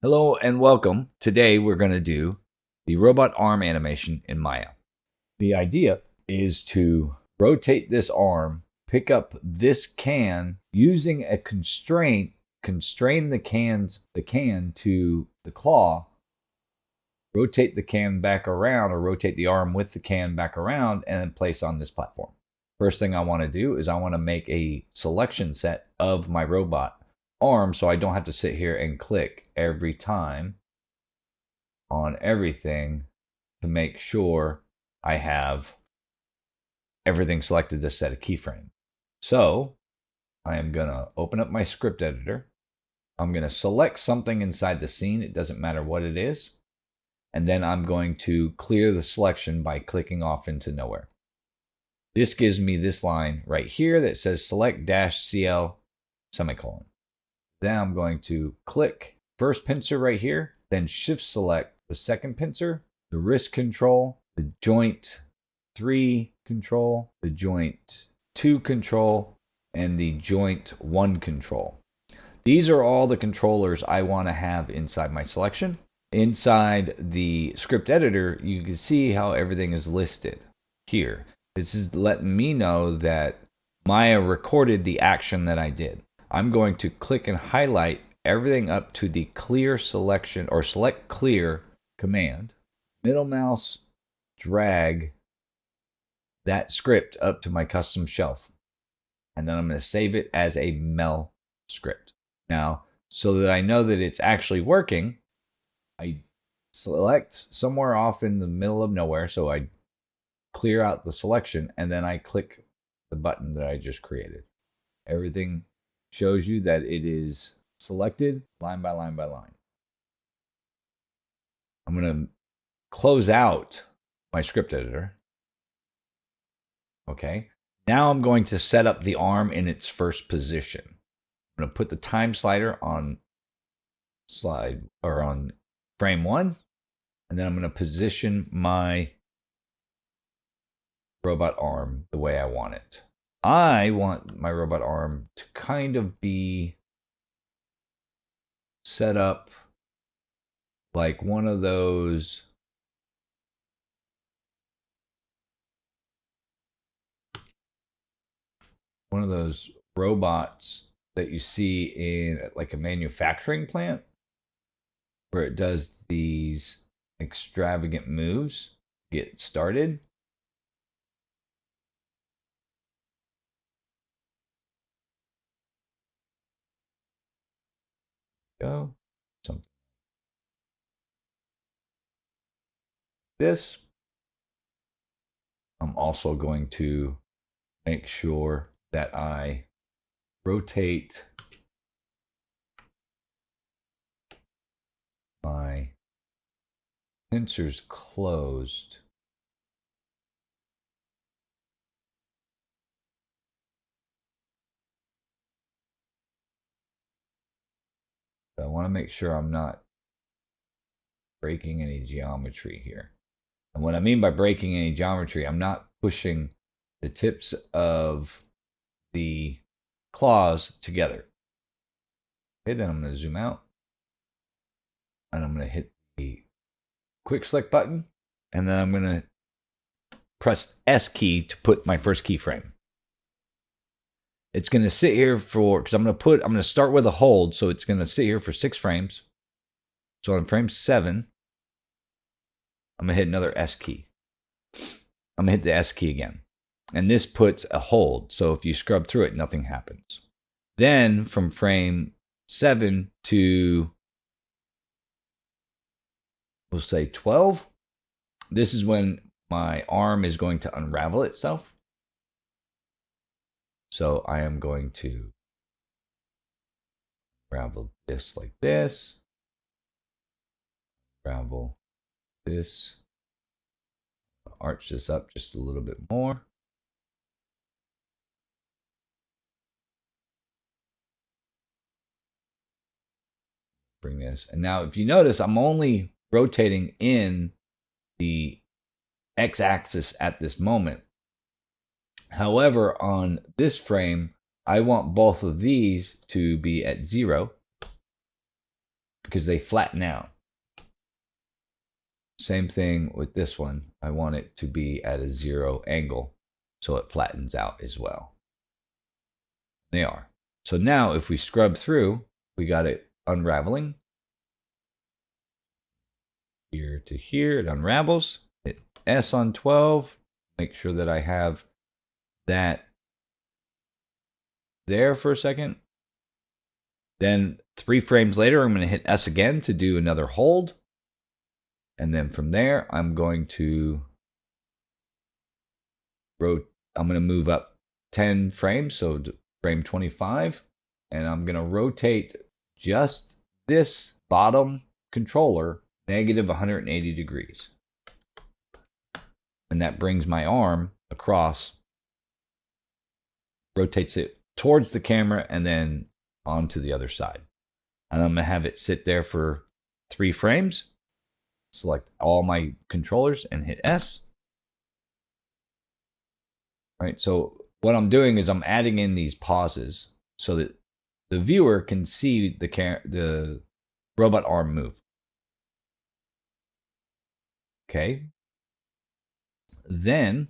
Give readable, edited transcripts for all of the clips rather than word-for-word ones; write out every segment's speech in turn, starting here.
Hello and welcome. Today we're going to do the robot arm animation in Maya. The idea is to rotate this arm, pick up this can using a constraint, constrain the can to the claw, rotate the can back around or rotate the arm with the can back around and then place on this platform. First thing I want to do is I want to make a selection set of my robot arm so I don't have to sit here and click every time on everything to make sure I have everything selected to set a keyframe. So I am going to open up my script editor. I'm going to select something inside the scene. It doesn't matter what it is. And then I'm going to clear the selection by clicking off into nowhere. This gives me this line right here that says select -CL semicolon. Then I'm going to click first pincer right here, then shift select the second pincer, the wrist control, the joint 3 control, the joint 2 control, and the joint 1 control. These are all the controllers I want to have inside my selection. Inside the script editor, you can see how everything is listed here. This is letting me know that Maya recorded the action that I did. I'm going to click and highlight everything up to the clear selection or select clear command. Middle mouse, drag that script up to my custom shelf. And then I'm going to save it as a Mel script. Now, so that I know that it's actually working, I select somewhere off in the middle of nowhere. So I clear out the selection and then I click the button that I just created. Everything shows you that it is selected line by line by line. I'm going to close out my script editor. Okay. Now I'm going to set up the arm in its first position. I'm going to put the time slider on frame 1, and then I'm going to position my robot arm the way I want it. I want my robot arm to kind of be set up like one of those robots that you see in like a manufacturing plant where it does these extravagant moves to get started. Go something this. I'm also going to make sure that I rotate my pincers closed. I want to make sure I'm not breaking any geometry here. And what I mean by breaking any geometry, I'm not pushing the tips of the claws together. Okay, then I'm going to zoom out. And I'm going to hit the quick select button. And then I'm going to press S key to put my first keyframe. It's going to sit here for, because I'm going to start with a hold. So it's going to sit here for 6 frames. So on frame 7, I'm going to hit another S key. I'm going to hit the S key again. And this puts a hold. So if you scrub through it, nothing happens. Then from frame 7 to, we'll say 12, this is when my arm is going to unravel itself. So I am going to unravel this like this. Unravel this. Arch this up just a little bit more. Bring this. And now if you notice, I'm only rotating in the x-axis at this moment. However, on this frame, I want both of these to be at 0. because they flatten out. Same thing with this one. I want it to be at a 0 angle so it flattens out as well. They are. So now if we scrub through, we got it unraveling. Here to here, it unravels. Hit S on 12. Make sure that I have that there for a second. Then 3 frames later, I'm going to hit S again to do another hold. And then from there, I'm going to move up 10 frames, so frame 25. And I'm going to rotate just this bottom controller negative 180 degrees. And that brings my arm across, rotates it towards the camera and then onto the other side. And I'm going to have it sit there for 3 frames. Select all my controllers and hit S. All right, so what I'm doing is I'm adding in these pauses so that the viewer can see the robot arm move. Okay. Then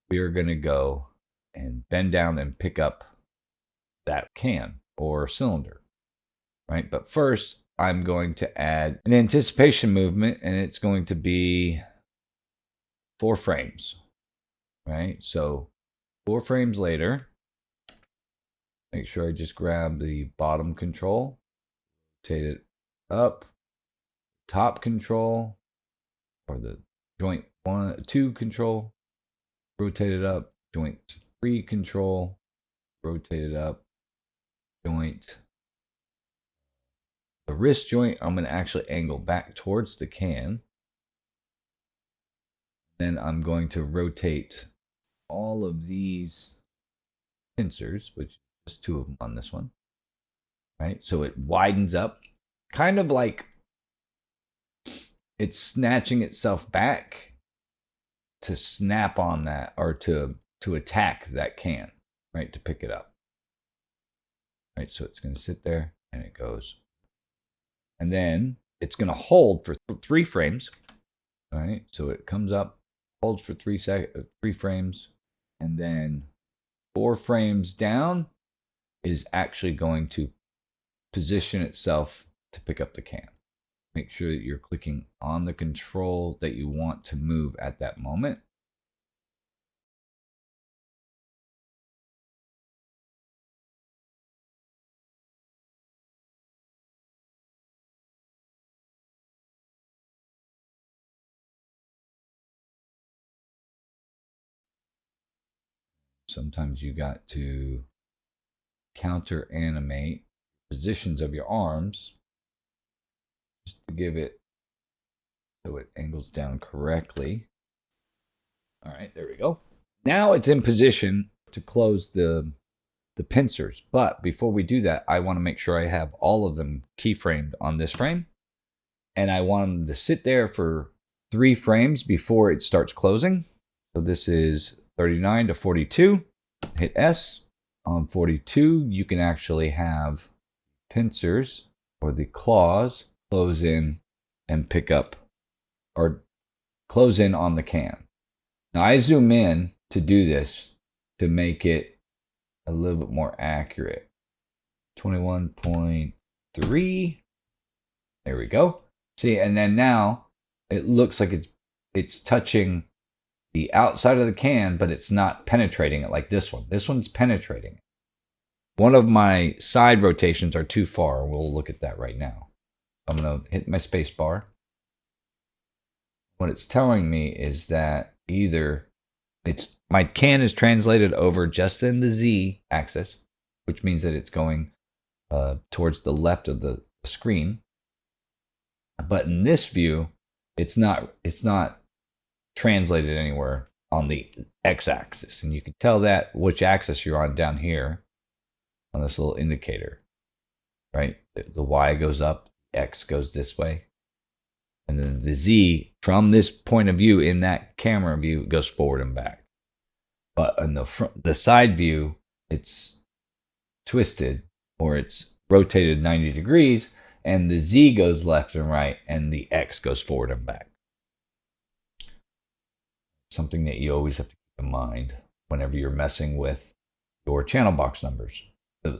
we are going to go and bend down and pick up that can or cylinder, right? But first, I'm going to add an anticipation movement, and it's going to be 4 frames, right? So 4 frames later, make sure I just grab the bottom control, rotate it up, top control, or the joint 1, 2 control, rotate it up, joint 3 control, rotate it up, joint. The wrist joint, I'm going to actually angle back towards the can. Then I'm going to rotate all of these pincers, which is 2 of them on this one, right? So it widens up, kind of like it's snatching itself back to snap on that, or to attack that can, right? To pick it up, right? So it's going to sit there and it goes. And then it's going to hold for 3 frames. All right. So it comes up, holds for 3 frames. And then 4 frames down is actually going to position itself to pick up the can. Make sure that you're clicking on the control that you want to move at that moment. Sometimes you got to counter animate positions of your arms just to give it so it angles down correctly. All right, there we go. Now it's in position to close the pincers. But before we do that, I want to make sure I have all of them keyframed on this frame. And I want them to sit there for 3 frames before it starts closing. So this is 39 to 42. Hit S. On 42, you can actually have pincers or the claws close in and pick up, or close in on the can. Now I zoom in to do this to make it a little bit more accurate. 21.3. There we go. See, and then now it looks like it's touching the outside of the can, but it's not penetrating it like this one. This one's penetrating it. One of my side rotations are too far. We'll look at that right now. I'm going to hit my space bar. What it's telling me is that either my can is translated over just in the Z axis, which means that it's going towards the left of the screen. But in this view, it's not translated anywhere on the X axis. And you can tell that which axis you're on down here on this little indicator, right? The Y goes up, X goes this way. And then the Z, from this point of view in that camera view, goes forward and back. But in the side view, it's twisted, or it's rotated 90 degrees, and the Z goes left and right, and the X goes forward and back. Something that you always have to keep in mind whenever you're messing with your channel box numbers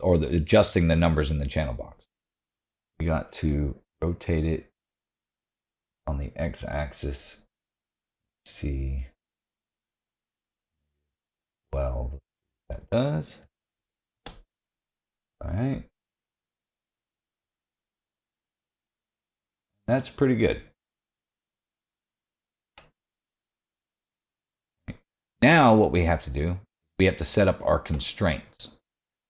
or adjusting the numbers in the channel box. You got to rotate it on the X-axis. See 12. That does. All right. That's pretty good. Now what we have to do, we have to set up our constraints.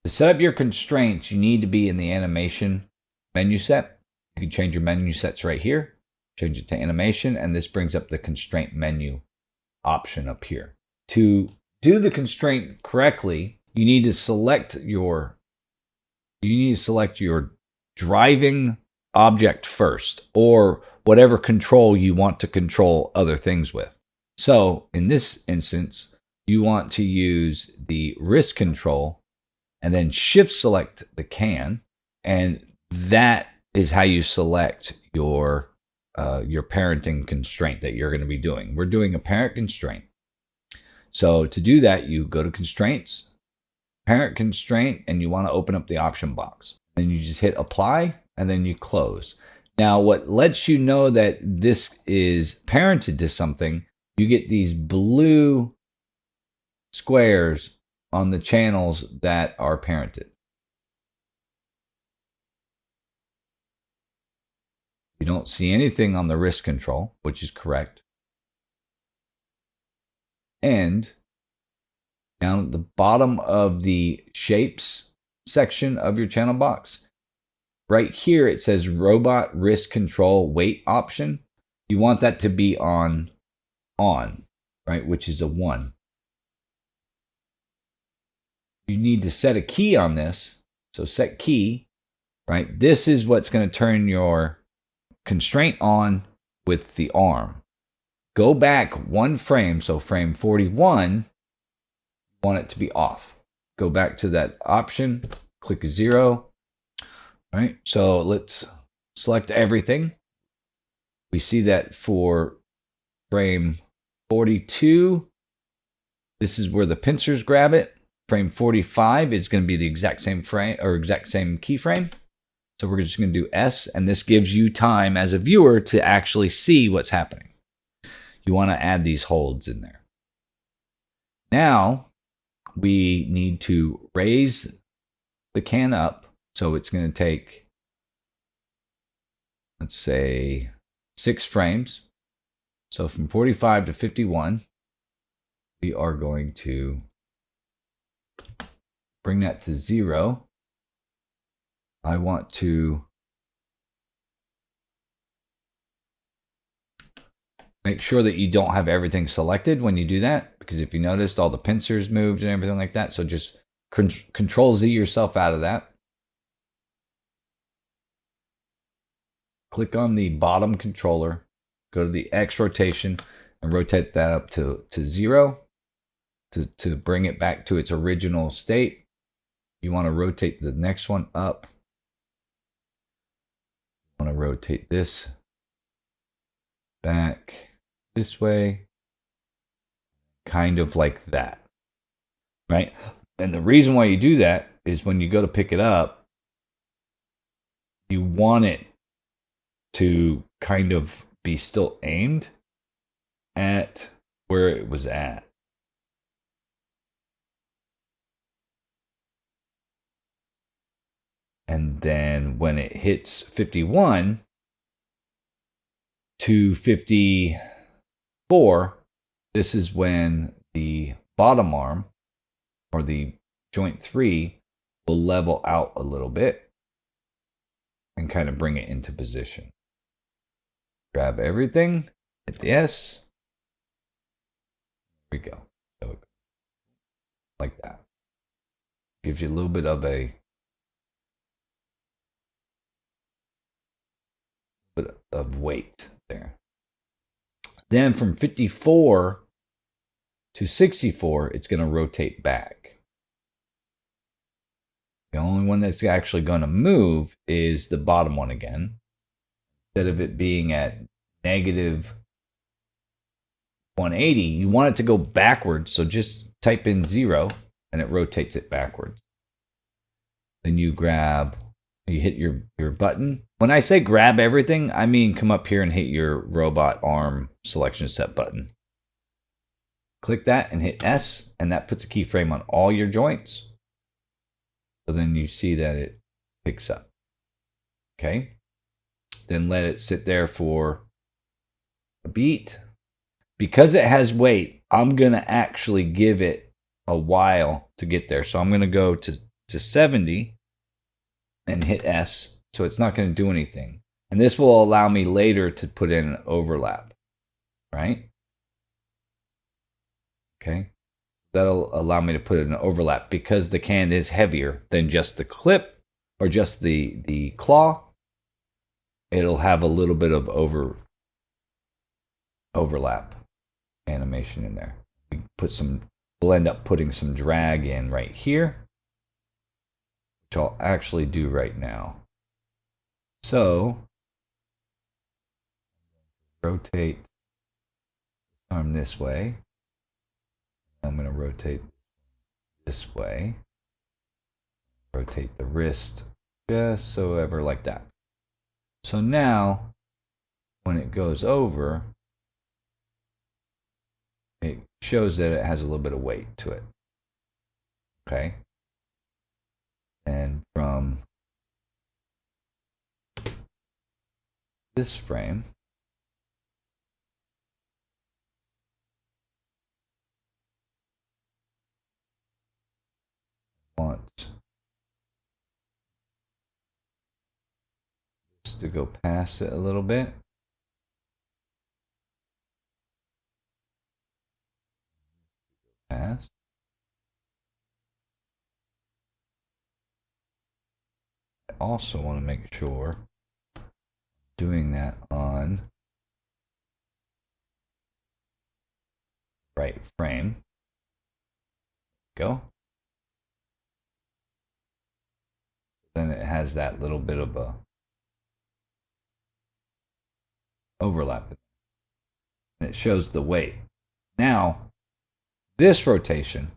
To set up your constraints, you need to be in the animation menu set. You can change your menu sets right here. Change it to animation, and this brings up the constraint menu option up here. To do the constraint correctly, you need to select your driving object first, or whatever control you want to control other things with. So in this instance, you want to use the wrist control and then shift select the can, and that is how you select your parenting constraint that you're going to be doing. We're doing a parent constraint. So to do that, you go to constraints, parent constraint, and you want to open up the option box. Then you just hit apply, and then you close. Now, what lets you know that this is parented to something, you get these blue squares on the channels that are parented. You don't see anything on the wrist control, which is correct. And down at the bottom of the shapes section of your channel box, right here it says robot wrist control weight option. You want that to be on, right, which is a 1. You need to set a key on this. So set key, right? This is what's going to turn your constraint on with the arm. Go back 1 frame, so frame 41, want it to be off. Go back to that option, click 0. All right, so let's select everything. We see that for frame 42, this is where the pincers grab it. Frame 45 is going to be the exact same frame or exact same keyframe. So we're just going to do S, and this gives you time as a viewer to actually see what's happening. You want to add these holds in there. Now we need to raise the can up. So it's going to take, let's say, 6 frames. So from 45 to 51, we are going to bring that to 0. I want to make sure that you don't have everything selected when you do that, because if you noticed, all the pincers moved and everything like that. So just Control Z yourself out of that. Click on the bottom controller, go to the X rotation, and rotate that up to 0 to bring it back to its original state. You want to rotate the next one up. You want to rotate this back this way, kind of like that, right? And the reason why you do that is when you go to pick it up, you want it to kind of be still aimed at where it was at. And then when it hits 51 to 54, this is when the bottom arm or the joint 3 will level out a little bit and kind of bring it into position. Grab everything, hit the S. There we go. So, like that. Gives you a little bit of weight there. Then from 54 to 64, it's going to rotate back. The only one that's actually going to move is the bottom one again. Instead of it being at negative 180, you want it to go backwards. So just type in 0 and it rotates it backwards. Then you hit your button. When I say grab everything, I mean come up here and hit your robot arm selection set button. Click that and hit S, and that puts a keyframe on all your joints. So then you see that it picks up. Okay. Then let it sit there for a beat. Because it has weight, I'm going to actually give it a while to get there. So I'm going to go to 70 and hit S. So it's not going to do anything. And this will allow me later to put in an overlap, right? Okay. That'll allow me to put in an overlap because the can is heavier than just the clip or just the claw. It'll have a little bit of overlap animation in there. We'll end up putting some drag in right here, which I'll actually do right now. So rotate the arm this way. I'm going to rotate this way. Rotate the wrist just so ever like that. So now when it goes over, it shows that it has a little bit of weight to it. Okay. And from this frame, I want this to go past it a little bit. Past. I also want to make sure I'm doing that on right frame. Go. Then it has that little bit of a overlap. And it shows the weight. Now, this rotation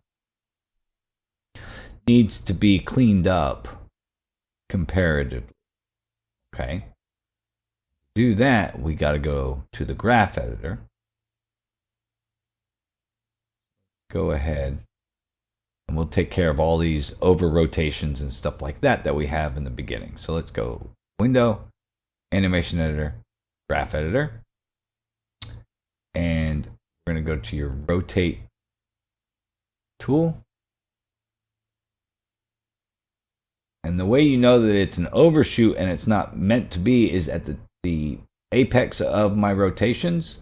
needs to be cleaned up comparatively. Okay. To do that, we got to go to the graph editor. Go ahead and we'll take care of all these over rotations and stuff like that we have in the beginning. So let's go Window, Animation Editor, Graph Editor. And we're going to go to your Rotate tool. And the way you know that it's an overshoot and it's not meant to be is at the apex of my rotations,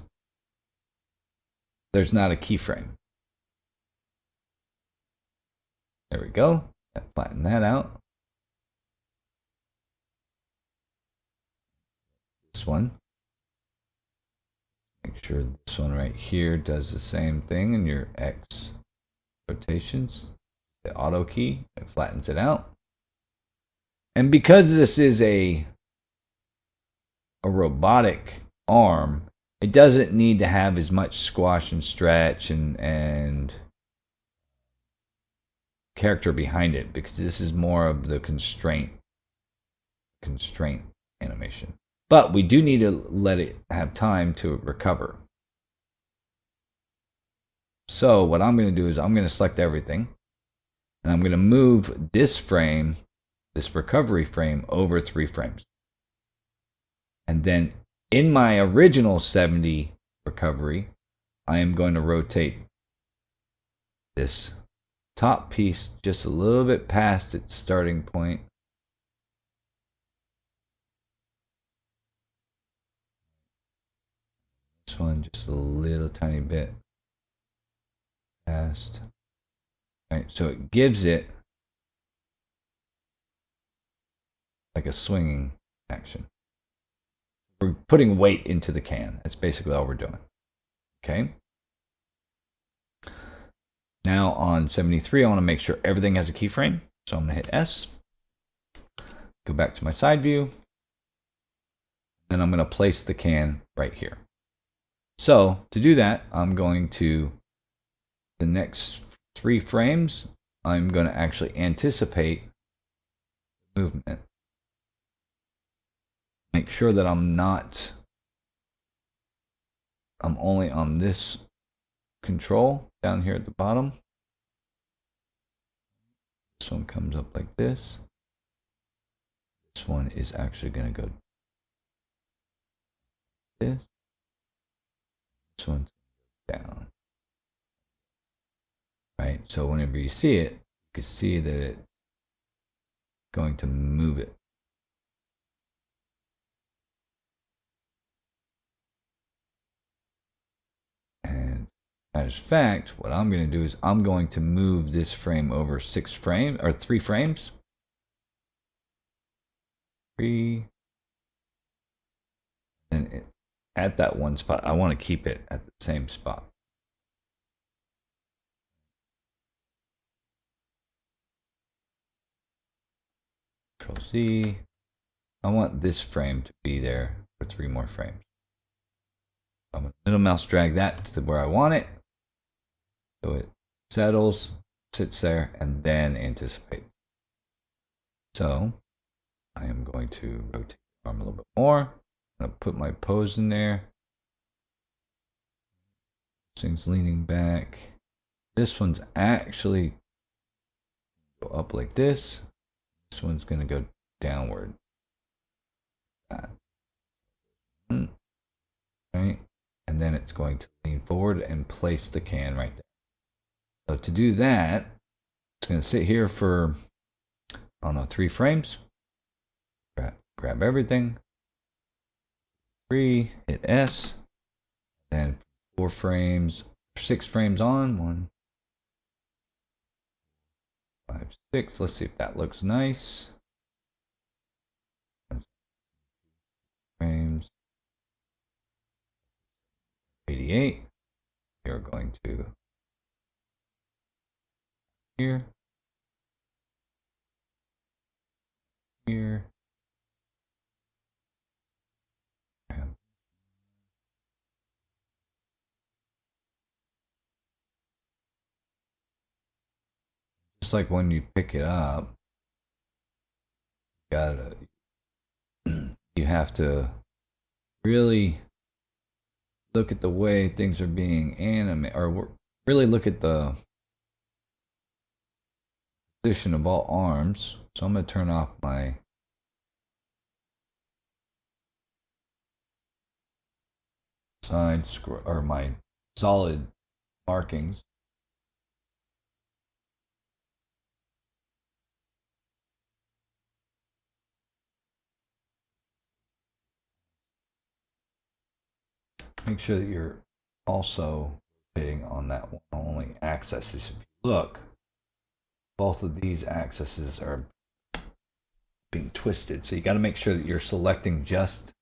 there's not a keyframe. There we go. Flatten that out. This one. Make sure this one right here does the same thing in your X rotations. The auto key, it flattens it out. And because this is a robotic arm, it doesn't need to have as much squash and stretch and character behind it, because this is more of the constraint animation. But we do need to let it have time to recover. So what I'm going to do is I'm going to select everything, and I'm going to move this frame, this recovery frame, over 3 frames. And then in my original 70 recovery, I am going to rotate this top piece just a little bit past its starting point. This one just a little tiny bit past. All right, so it gives it like a swinging action. We're putting weight into the can. That's basically all we're doing. Okay. Now on 73, I want to make sure everything has a keyframe. So I'm going to hit S. go back to my side view. Then I'm going to place the can right here. So to do that, I'm going to, the next 3 frames, I'm going to actually anticipate movement. Make sure that I'm only on this control down here at the bottom. This one comes up like this. This one is actually going to go this. This one's down. Right? So whenever you see it, you can see that it's going to move it. And as a fact, what I'm going to do is I'm going to move this frame over 6 frames or 3 frames. 3. And at that one spot, I want to keep it at the same spot. Control Z. I want this frame to be there for 3 more frames. I'm going to middle mouse drag that to where I want it. So it settles, sits there, and then anticipate. So I am going to rotate the arm a little bit more. I'm going to put my pose in there. This thing's leaning back. This one's actually go up like this. This one's going to go downward. Right? And then it's going to lean forward and place the can right there. So to do that, it's going to sit here for, I don't know, 3 frames. Grab everything. 3, hit S. Then 4 frames, 6 frames on. 1, 5, 6. Let's see if that looks nice. Frames. 88. We are going to here. Here. Just like when you pick it up, you have to really look at the way things are being animated, or really look at the position of all arms. So I'm going to turn off my side scroll or my solid markings. Make sure that you're also rotating on that one only axis. If you look, both of these axes are being twisted. So you got to make sure that you're selecting just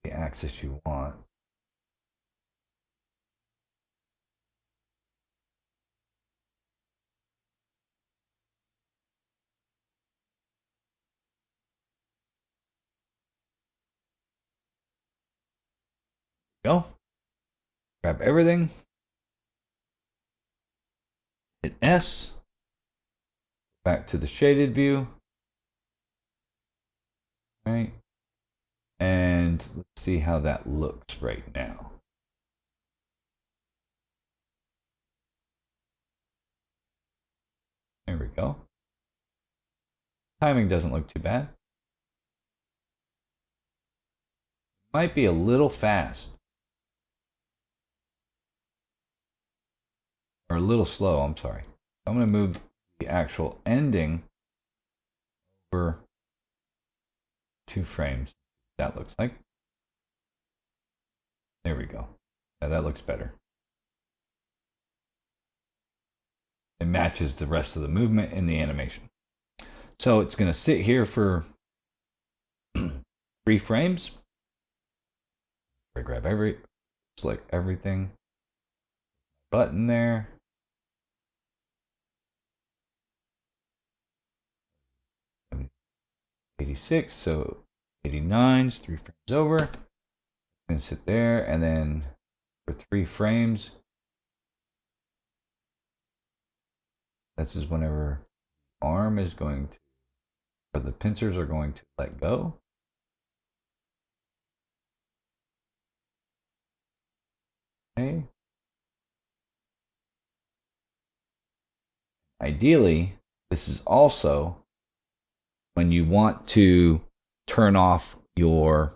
the axis you want. Go. Grab everything. Hit S. Back to the shaded view. Right. And let's see how that looks right now. There we go. Timing doesn't look too bad. Might be a little fast. Or a little slow, I'm sorry. I'm going to move the actual ending over 2 frames. That looks like. There we go. Now that looks better. It matches the rest of the movement in the animation. So it's going to sit here for 3 frames. I grab select everything. Button there. 86, so 89 is 3 frames over. And sit there, and then for 3 frames, this is whenever arm is going to, or the pincers are going to let go. Okay. Ideally, this is also when you want to turn off your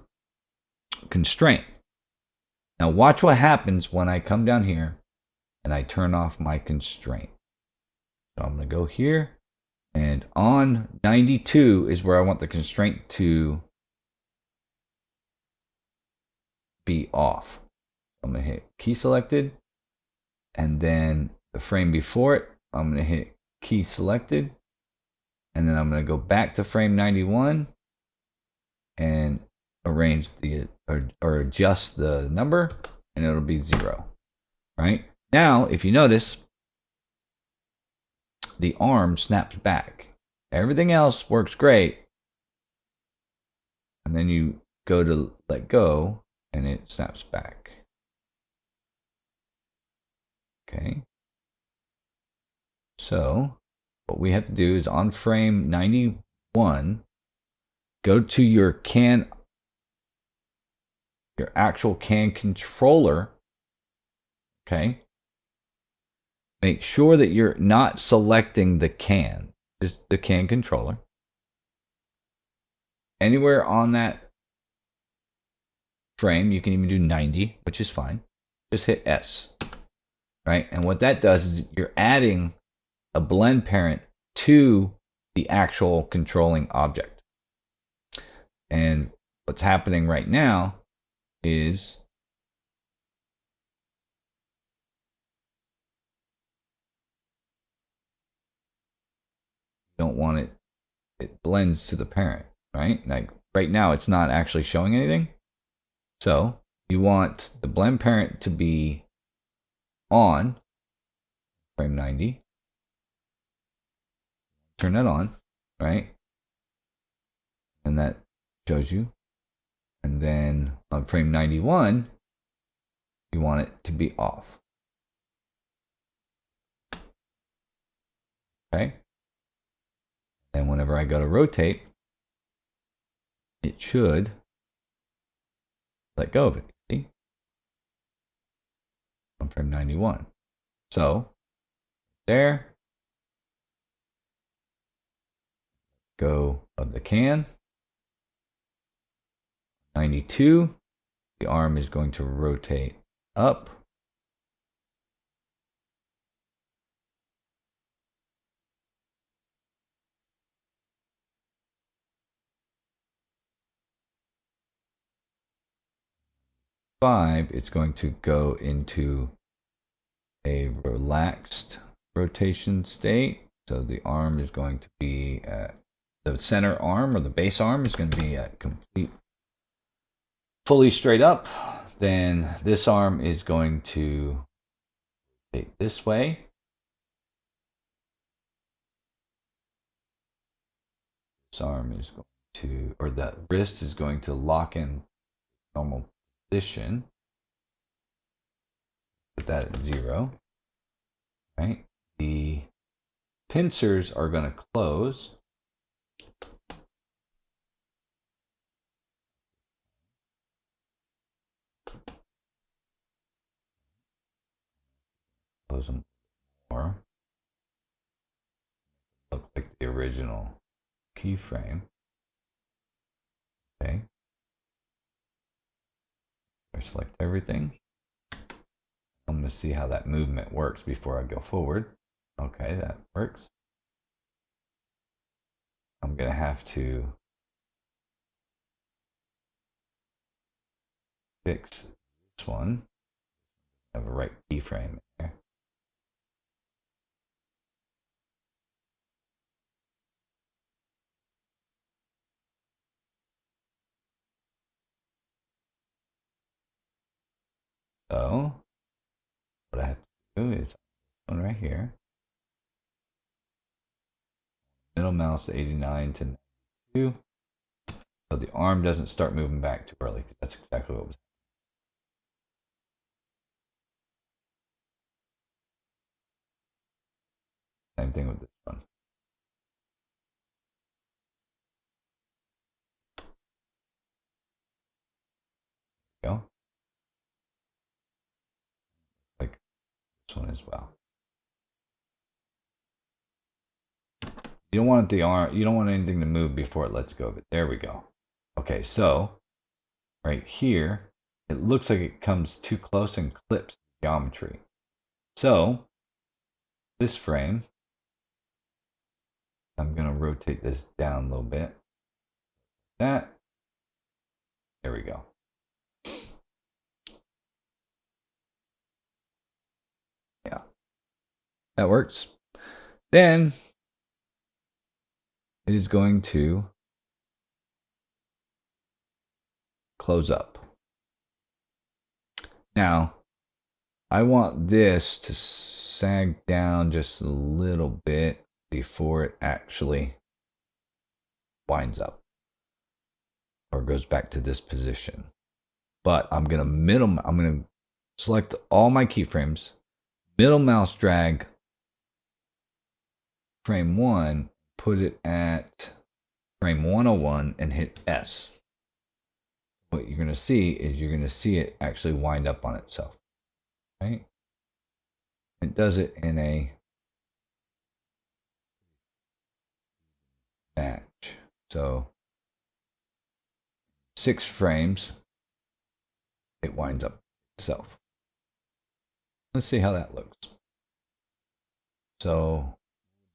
constraint. Now watch what happens when I come down here and I turn off my constraint. So I'm going to go here, and on 92 is where I want the constraint to be off. I'm going to hit key selected, and then the frame before it, I'm going to hit key selected, and then I'm going to go back to frame 91 and arrange the or adjust the number, and it'll be 0. Right now, if you notice, the arm snaps back. Everything else works great, and then you go to let go and it snaps back. Okay, so what we have to do is on frame 91, go to your actual CAN controller. Okay, make sure that you're not selecting the CAN, just the CAN controller. Anywhere on that frame, you can even do 90, which is fine. Just hit S, right? And what that does is you're adding a blend parent to the actual controlling object. And what's happening right now is you don't want it blends to the parent, right? Like right now it's not actually showing anything. So you want the blend parent to be on frame 90. Turn that on, right? And that shows you. And then on frame 91, you want it to be off. Okay? And whenever I go to rotate, it should let go of it. See? On frame 91. So, there. Go of the CAN. 92. The arm is going to rotate up. It's going to go into a relaxed rotation state. So the arm is going to be at the center arm, or the base arm is going to be at complete, fully straight up. Then this arm is going to rotate this way. This arm is going to, or the wrist is going to lock in normal position. Put that at 0. Right? The pincers are going to close. Close them more. Look like the original keyframe. Okay. I select everything. I'm going to see how that movement works before I go forward. Okay, that works. I'm going to have to fix this one. I have a right keyframe there. So what I have to do is this one right here. Middle mouse 89 to 92. So the arm doesn't start moving back too early. That's exactly what was. Same thing with this one. Go. Like this one as well. You don't want the arm, you don't want anything to move before it lets go of it. There we go. Okay, so right here, it looks like it comes too close and clips the geometry. So this frame, I'm going to rotate this down a little bit. That. There we go. Yeah, that works. Then it is going to close up. Now, I want this to sag down just a little bit before it actually winds up or goes back to this position. But I'm going to select all my keyframes, middle mouse drag frame 1, put it at frame 101 and hit S. What you're going to see is you're going to see it actually wind up on itself. Right? It does it in a match. So 6 frames, it winds up itself. Let's see how that looks. So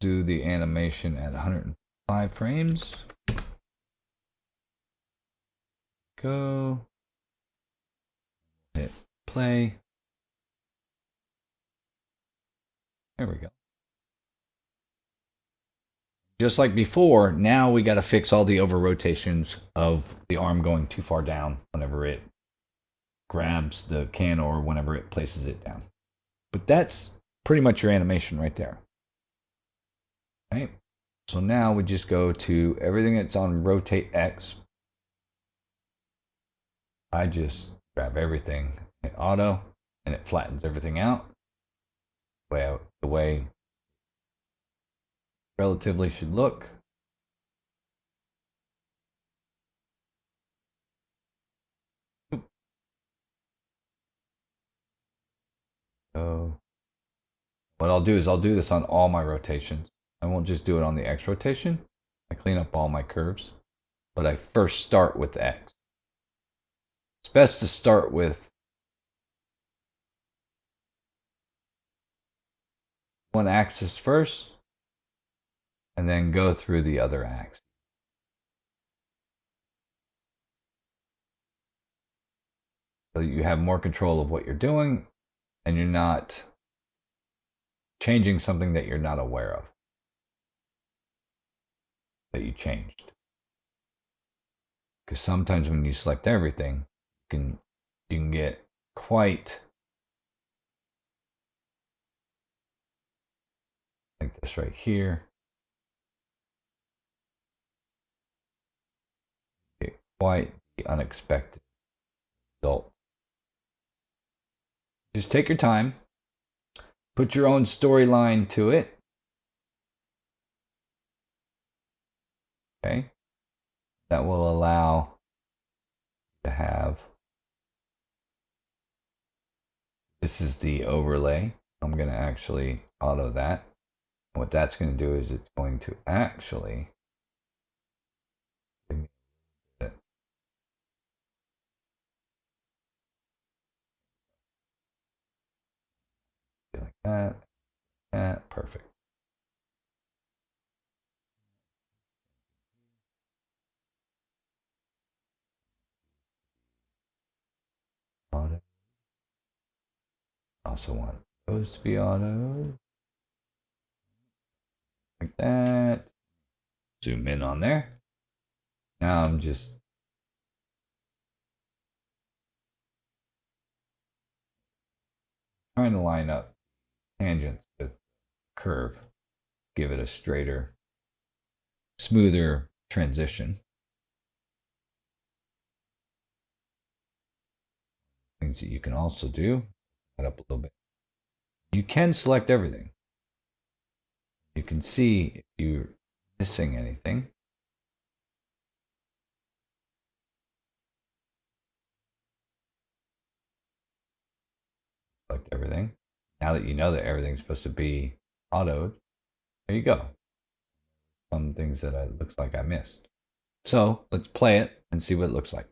do the animation at 105 frames. Go. Hit play. There we go. Just like before, now we got to fix all the over rotations of the arm going too far down whenever it grabs the can or whenever it places it down. But that's pretty much your animation right there. Right? So now we just go to everything that's on rotate X. I just grab everything, hit auto, and it flattens everything out. The way relatively should look. So what I'll do is I'll do this on all my rotations. I won't just do it on the X rotation. I clean up all my curves, but I first start with the X. It's best to start with one axis first and then go through the other axis. So you have more control of what you're doing and you're not changing something that you're not aware of, that you changed. Because sometimes when you select everything, you can get quite like this right here. Get quite the unexpected result. Just take your time, put your own storyline to it. Okay, that will allow to have. This is the overlay. I'm going to actually auto that. And what that's going to do is it's going to actually give me a bit. Like that, perfect. Auto. Also want those to be auto. Like that. Zoom in on there. Now I'm just trying to line up tangents with curve. Give it a straighter, smoother transition. things that you can also do, that up a little bit. You can select everything. You can see if you're missing anything. Select everything. Now that you know that everything's supposed to be autoed, there you go. Some things that it looks like I missed. So let's play it and see what it looks like.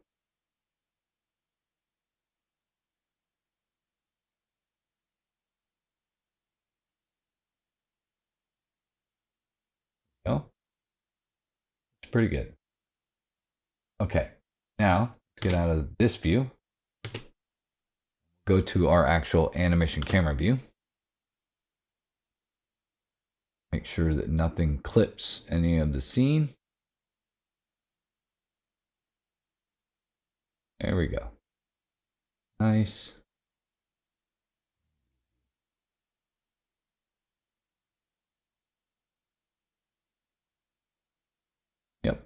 Go. It's pretty good. Okay, now let's get out of this view. Go to our actual animation camera view. Make sure that nothing clips any of the scene. There we go. Nice. Yep.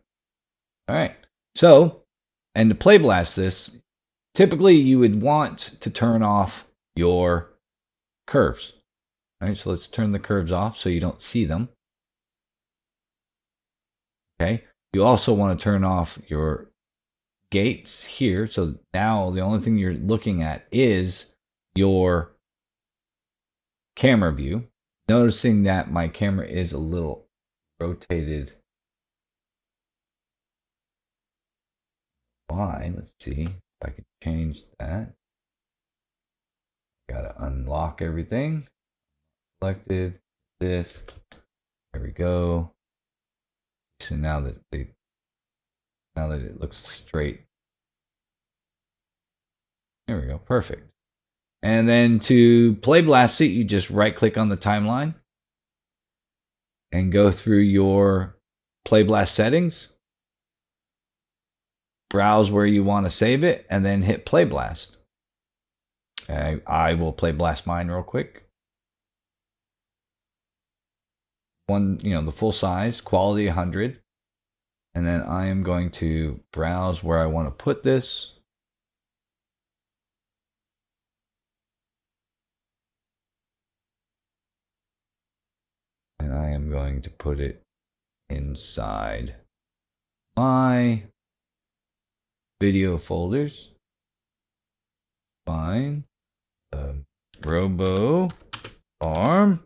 All right. So, and to play blast this, typically you would want to turn off your curves. All right, so let's turn the curves off so you don't see them. Okay. You also want to turn off your gates here. So now the only thing you're looking at is your camera view. Noticing that my camera is a little rotated. Why? Let's see if I can change that. Gotta unlock everything. Selected this. There we go. So now that it looks straight. There we go. Perfect. And then to play blast it, you just right click on the timeline and go through your play blast settings. Browse where you want to save it and then hit play blast. I will play blast mine real quick. The full size, quality 100. And then I am going to browse where I want to put this. And I am going to put it inside my video folders. Fine. Robo Arm.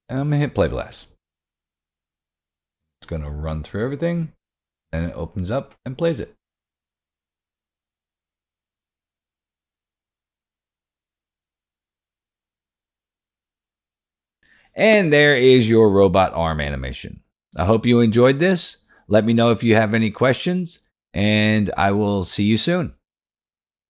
And I'm going to hit play blast. It's going to run through everything. And it opens up and plays it. And there is your robot arm animation. I hope you enjoyed this. Let me know if you have any questions, and I will see you soon.